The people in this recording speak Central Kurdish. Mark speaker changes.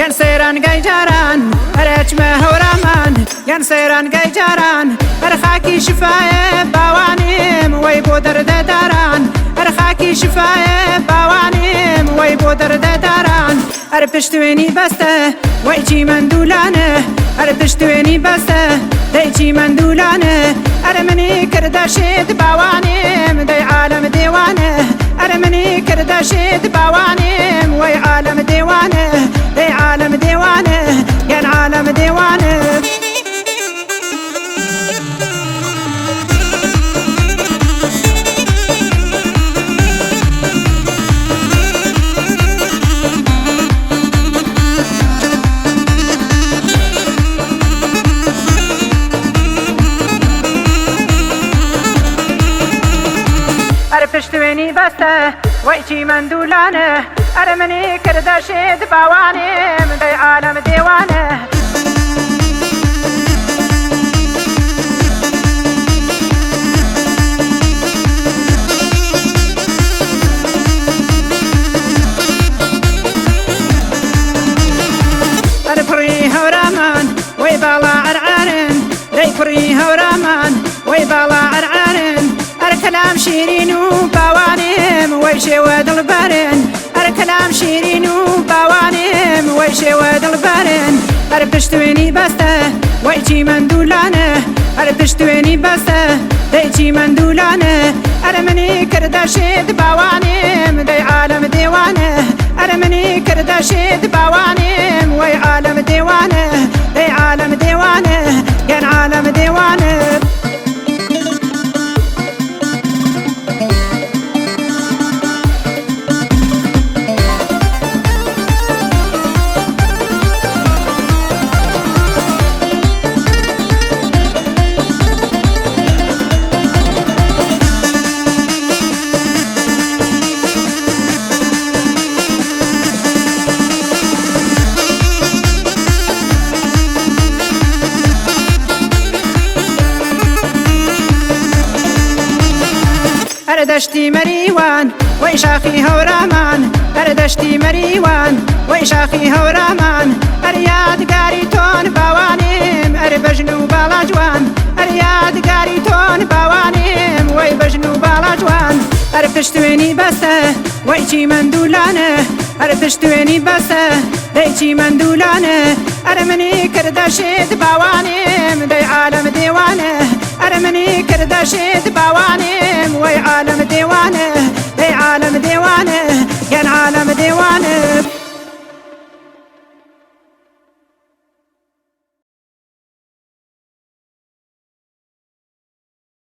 Speaker 1: ين سيران جيجاران أريج ما هو رامان ين سيران جيجاران أرخاكي شفاية باوانيم ويبو درد داران أرخاكي شفاية باوانيم ويبو درد داران أربشتويني بسته ويجي من دولانه أربشتويني بسته ديجي من دولانه أرمني كرداشيد باوانيم دي عالم ديوانه أرمني كرداشيد باوانيم وي عالم ديوانه دي عالم ديوانه ين عالم ديوانه أربشتويني بسته ويجي من دولانه أرمني كرداشيد باوانيم دي عالم ديوانه أربري هورامان ويبالا عرعارن دي بري هورامان ويبالا عرعارن أركلام شيرين وباوانيم ويشي ودل بارن أركلام شيرين وباوانيم ويشي ودل بارن أربشتويني بسته ويجي من دولانه أربشتويني بسته ديجي من دولانه أرمني كرداشيد باوانيم دي عالم ديوانه أرمني كرداشيد باوانيم وي عالم ديوانه دي عالم ديوانه ين عالم ديوانه أردشتي مريوان ويشاخي هورامان أردشتي مريوان ويشاخي هورامان أرياد قاريتون باوانيم أربجنو بالاجوان أرياد قاريتون باوانيم ويبجنو بالاجوان أربشتويني بسته ويجي من دولانه أربشتويني بسته ديجي من دولانه أرمني كرداشيد باوانيم دي عالم ديوانه أرمني كرداشيد باوانيم وي عالم